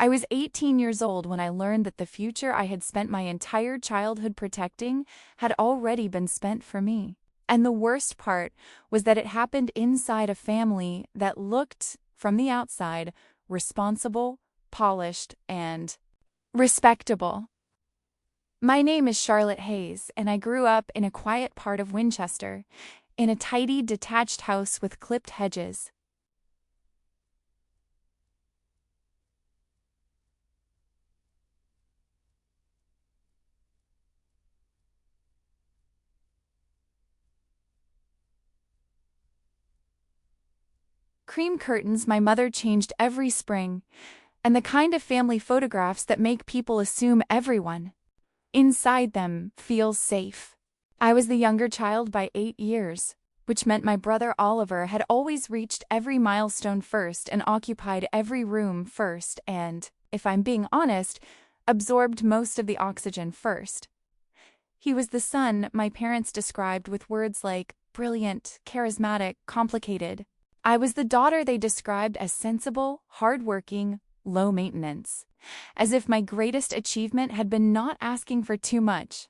I was 18 years old when I learned that the future I had spent my entire childhood protecting had already been spent for me. And the worst part was that it happened inside a family that looked, from the outside, responsible, polished, and respectable. My name is Charlotte Hayes, and I grew up in a quiet part of Winchester, in a tidy, detached house with clipped hedges. Cream curtains my mother changed every spring, and the kind of family photographs that make people assume everyone inside them feels safe. I was the younger child by 8 years, which meant my brother Oliver had always reached every milestone first and occupied every room first and, if I'm being honest, absorbed most of the oxygen first. He was the son my parents described with words like brilliant, charismatic, complicated. I was the daughter they described as sensible, hardworking, low maintenance, as if my greatest achievement had been not asking for too much.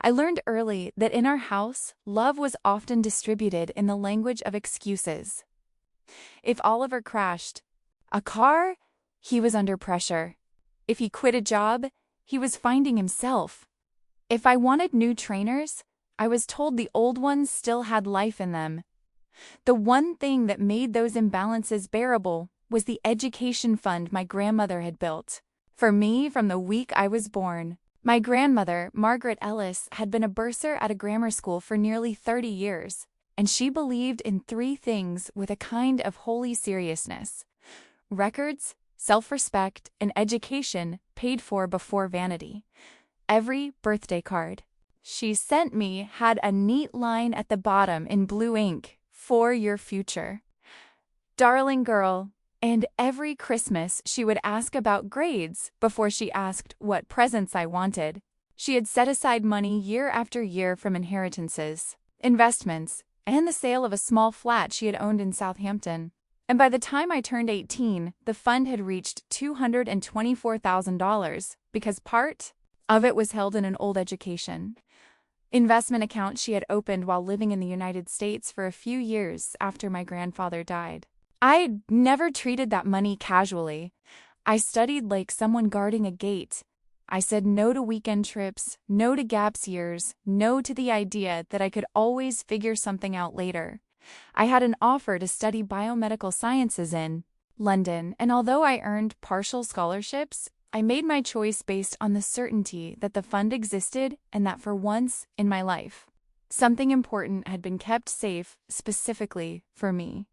I learned early that in our house, love was often distributed in the language of excuses. If Oliver crashed a car, he was under pressure. If he quit a job, he was finding himself. If I wanted new trainers, I was told the old ones still had life in them. The one thing that made those imbalances bearable was the education fund my grandmother had built. For me, from the week I was born. My grandmother, Margaret Ellis, had been a bursar at a grammar school for nearly 30 years, and she believed in 3 things with a kind of holy seriousness: records, self-respect, and education paid for before vanity. Every birthday card she sent me had a neat line at the bottom in blue ink: for your future. Darling girl. And every Christmas she would ask about grades before she asked what presents I wanted. She had set aside money year after year from inheritances, investments, and the sale of a small flat she had owned in Southampton. And by the time I turned 18, the fund had reached $224,000 because part of it was held in an old education investment account she had opened while living in the United States for a few years after my grandfather died. I never treated that money casually. I studied like someone guarding a gate. I said no to weekend trips, no to gaps years, no to the idea that I could always figure something out later. I had an offer to study biomedical sciences in London, and although I earned partial scholarships, I made my choice based on the certainty that the fund existed and that for once in my life, something important had been kept safe specifically for me.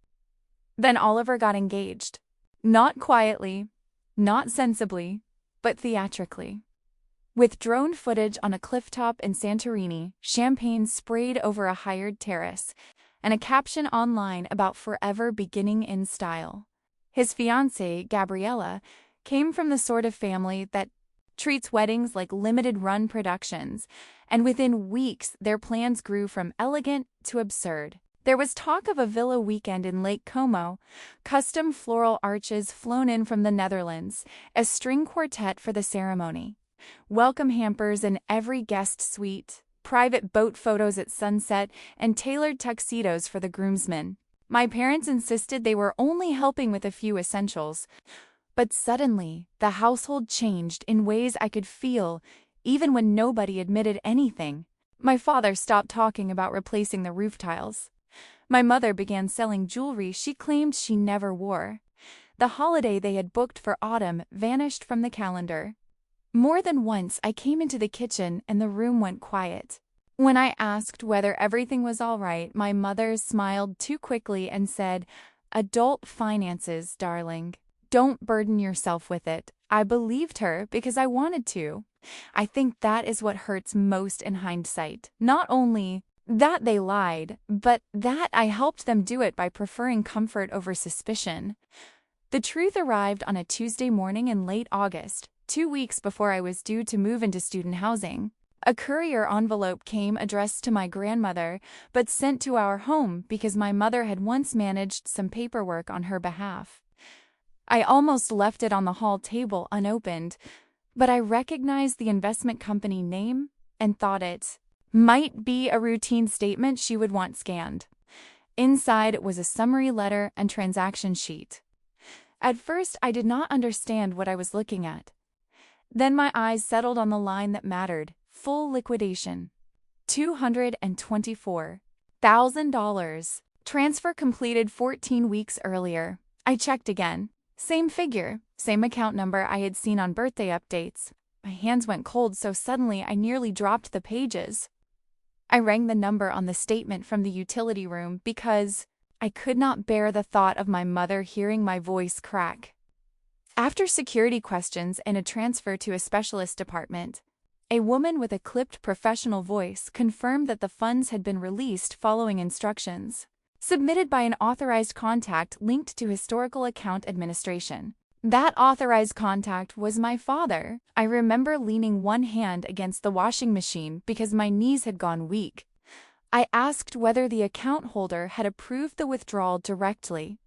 Then Oliver got engaged. Not quietly, not sensibly, but theatrically. With drone footage on a clifftop in Santorini, champagne sprayed over a hired terrace, and a caption online about forever beginning in style. His fiancée, Gabriella, came from the sort of family that treats weddings like limited-run productions, and within weeks their plans grew from elegant to absurd. There was talk of a villa weekend in Lake Como, custom floral arches flown in from the Netherlands, a string quartet for the ceremony, welcome hampers in every guest suite, private boat photos at sunset, and tailored tuxedos for the groomsmen. My parents insisted they were only helping with a few essentials, but suddenly the household changed in ways I could feel, even when nobody admitted anything. My father stopped talking about replacing the roof tiles. My mother began selling jewelry she claimed she never wore. The holiday they had booked for autumn vanished from the calendar. More than once I came into the kitchen and the room went quiet. When I asked whether everything was all right, my mother smiled too quickly and said, "Adult finances, darling. Don't burden yourself with it." I believed her because I wanted to. I think that is what hurts most in hindsight. Not only that they lied, but that I helped them do it by preferring comfort over suspicion. The truth arrived on a Tuesday morning in late August, 2 weeks before I was due to move into student housing. A courier envelope came addressed to my grandmother, but sent to our home because my mother had once managed some paperwork on her behalf. I almost left it on the hall table unopened, but I recognized the investment company name and thought it might be a routine statement she would want scanned. Inside was a summary letter and transaction sheet. At first, I did not understand what I was looking at. Then my eyes settled on the line that mattered: full liquidation. $224,000. Transfer completed 14 weeks earlier. I checked again. Same figure, same account number I had seen on birthday updates. My hands went cold so suddenly I nearly dropped the pages. I rang the number on the statement from the utility room because I could not bear the thought of my mother hearing my voice crack. After security questions and a transfer to a specialist department, a woman with a clipped professional voice confirmed that the funds had been released following instructions submitted by an authorized contact linked to historical account administration. That authorized contact was my father. I remember leaning one hand against the washing machine because my knees had gone weak. I asked whether the account holder had approved the withdrawal directly.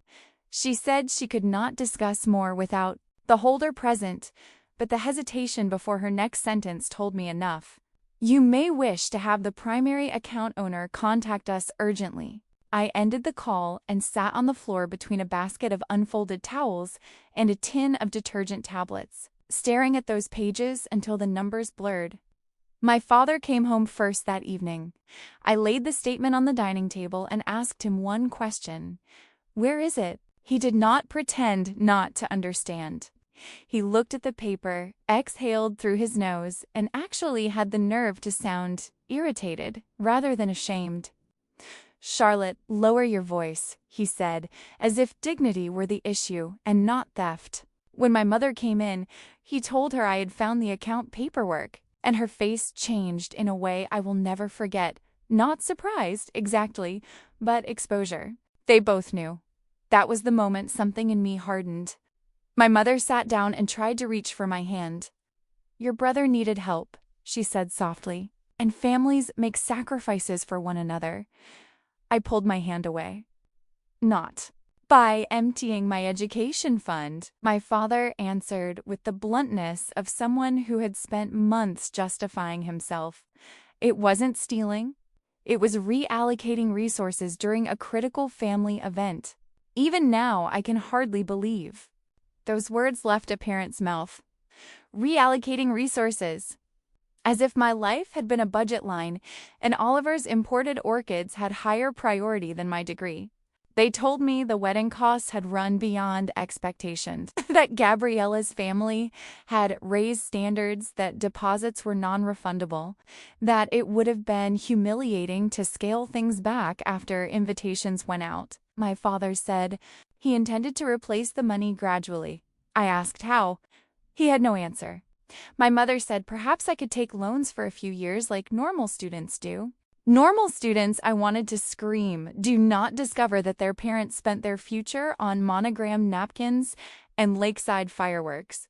She said she could not discuss more without the holder present, but the hesitation before her next sentence told me enough. You may wish to have the primary account owner contact us urgently. I ended the call and sat on the floor between a basket of unfolded towels and a tin of detergent tablets, staring at those pages until the numbers blurred. My father came home first that evening. I laid the statement on the dining table and asked him one question. Where is it? He did not pretend not to understand. He looked at the paper, exhaled through his nose, and actually had the nerve to sound irritated rather than ashamed. Charlotte, lower your voice, he said, as if dignity were the issue and not theft. When my mother came in, he told her I had found the account paperwork, and her face changed in a way I will never forget. Not surprised, exactly, but exposure. They both knew. That was the moment something in me hardened. My mother sat down and tried to reach for my hand. Your brother needed help, she said softly, and families make sacrifices for one another. I pulled my hand away. Not by emptying my education fund, my father answered with the bluntness of someone who had spent months justifying himself. It wasn't stealing. It was reallocating resources during a critical family event. Even now, I can hardly believe those words left a parent's mouth. Reallocating resources. As if my life had been a budget line and Oliver's imported orchids had higher priority than my degree. They told me the wedding costs had run beyond expectations, that Gabriella's family had raised standards, that deposits were non-refundable, that it would have been humiliating to scale things back after invitations went out. My father said he intended to replace the money gradually. I asked how. He had no answer. My mother said perhaps I could take loans for a few years like normal students do. Normal students, I wanted to scream, do not discover that their parents spent their future on monogram napkins and lakeside fireworks.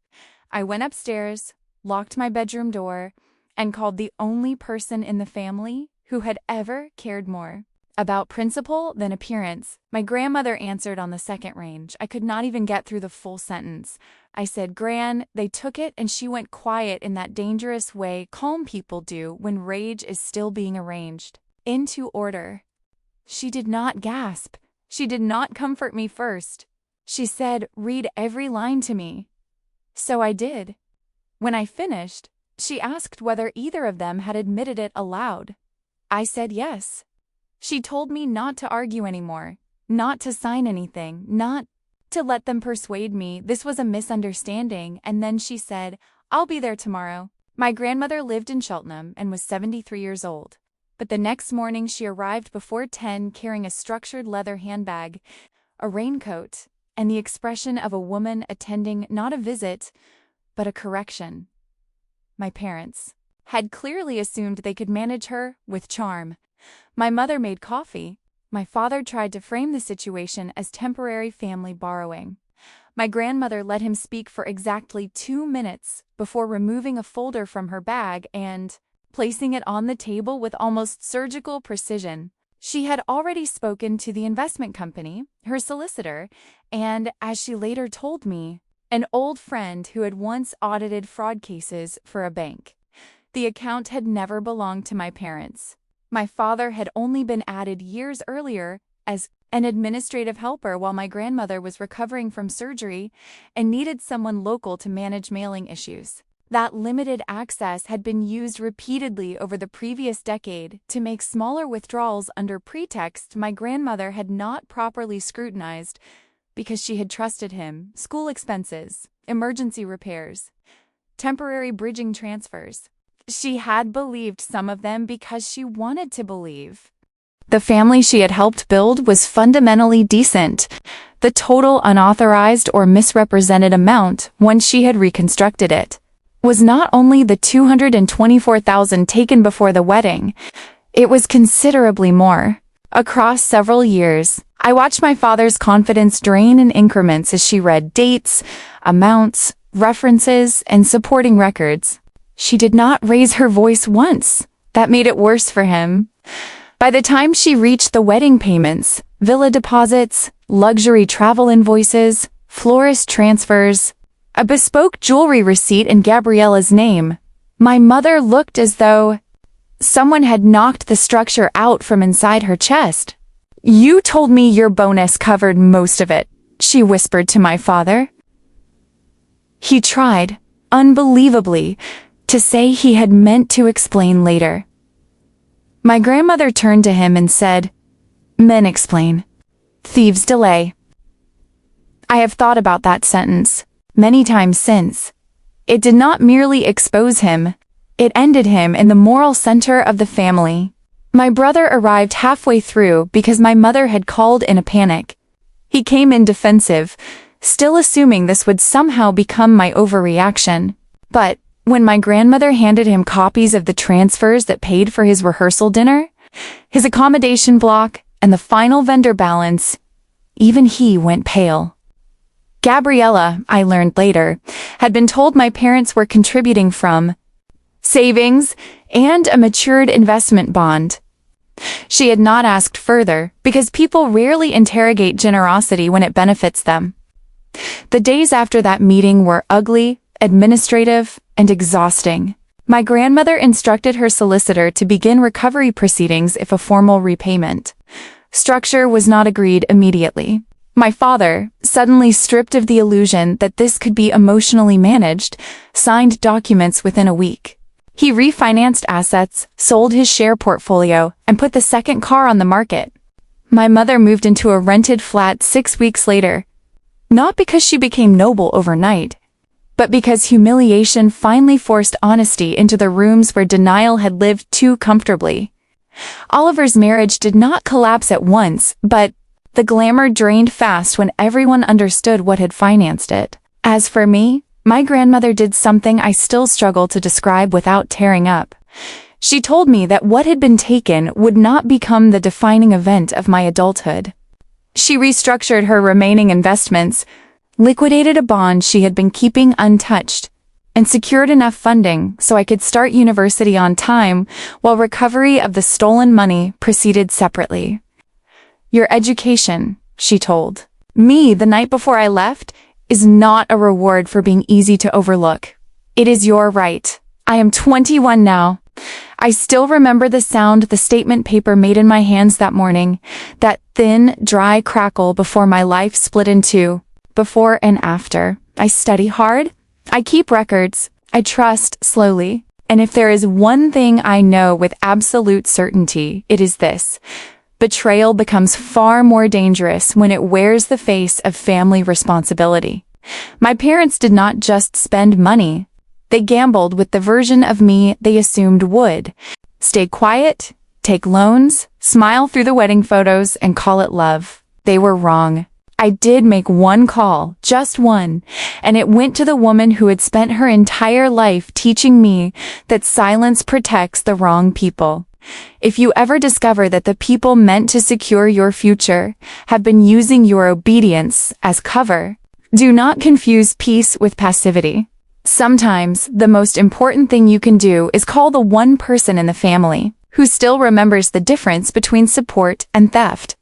I went upstairs, locked my bedroom door, and called the only person in the family who had ever cared more about principle than appearance. My grandmother answered on the second range. I could not even get through the full sentence. I said, Gran, they took it, and she went quiet in that dangerous way calm people do when rage is still being arranged into order. She did not gasp. She did not comfort me first. She said, read every line to me. So I did. When I finished, she asked whether either of them had admitted it aloud. I said yes. She told me not to argue anymore, not to sign anything, not to let them persuade me this was a misunderstanding, and then she said, I'll be there tomorrow. My grandmother lived in Cheltenham and was 73 years old, but the next morning she arrived before 10 carrying a structured leather handbag, a raincoat, and the expression of a woman attending not a visit, but a correction. My parents had clearly assumed they could manage her with charm. My mother made coffee. My father tried to frame the situation as temporary family borrowing. My grandmother let him speak for exactly 2 minutes before removing a folder from her bag and placing it on the table with almost surgical precision. She had already spoken to the investment company, her solicitor, and, as she later told me, an old friend who had once audited fraud cases for a bank. The account had never belonged to my parents. My father had only been added years earlier as an administrative helper while my grandmother was recovering from surgery and needed someone local to manage mailing issues. That limited access had been used repeatedly over the previous decade to make smaller withdrawals under pretext my grandmother had not properly scrutinized because she had trusted him, school expenses, emergency repairs, temporary bridging transfers. She had believed some of them because she wanted to believe. The family she had helped build was fundamentally decent. The total unauthorized or misrepresented amount, once she had reconstructed it, was not only the $224,000 taken before the wedding, it was considerably more. Across several years, I watched my father's confidence drain in increments as she read dates, amounts, references, and supporting records. She did not raise her voice once. That made it worse for him. By the time she reached the wedding payments, villa deposits, luxury travel invoices, florist transfers, a bespoke jewelry receipt in Gabriella's name, my mother looked as though someone had knocked the structure out from inside her chest. "You told me your bonus covered most of it," she whispered to my father. He tried, unbelievably, to say he had meant to explain later. My grandmother turned to him and said, "Men explain. Thieves delay." I have thought about that sentence many times since. It did not merely expose him, it ended him in the moral center of the family. My brother arrived halfway through because my mother had called in a panic. He came in defensive, still assuming this would somehow become my overreaction. But when my grandmother handed him copies of the transfers that paid for his rehearsal dinner, his accommodation block, and the final vendor balance, even he went pale. Gabriella, I learned later, had been told my parents were contributing from savings and a matured investment bond. She had not asked further because people rarely interrogate generosity when it benefits them. The days after that meeting were ugly, administrative, and exhausting. My grandmother instructed her solicitor to begin recovery proceedings if a formal repayment structure was not agreed immediately. My father, suddenly stripped of the illusion that this could be emotionally managed, signed documents within a week. He refinanced assets, sold his share portfolio, and put the second car on the market. My mother moved into a rented flat 6 weeks later, not because she became noble overnight, but because humiliation finally forced honesty into the rooms where denial had lived too comfortably. Oliver's marriage did not collapse at once, but the glamour drained fast when everyone understood what had financed it. As for me, my grandmother did something I still struggle to describe without tearing up. She told me that what had been taken would not become the defining event of my adulthood. She restructured her remaining investments, liquidated a bond she had been keeping untouched, and secured enough funding so I could start university on time while recovery of the stolen money proceeded separately. "Your education," she told me the night before I left, "is not a reward for being easy to overlook. It is your right." I am 21 now. I still remember the sound the statement paper made in my hands that morning, that thin, dry crackle before my life split in two, before and after. I study hard. I keep records. I trust slowly. And if there is one thing I know with absolute certainty, it is this: betrayal becomes far more dangerous when it wears the face of family responsibility. My parents did not just spend money. They gambled with the version of me they assumed would. Stay quiet, take loans, smile through the wedding photos, and call it love. They were wrong. I did make one call, just one, and it went to the woman who had spent her entire life teaching me that silence protects the wrong people. If you ever discover that the people meant to secure your future have been using your obedience as cover, do not confuse peace with passivity. Sometimes the most important thing you can do is call the one person in the family who still remembers the difference between support and theft.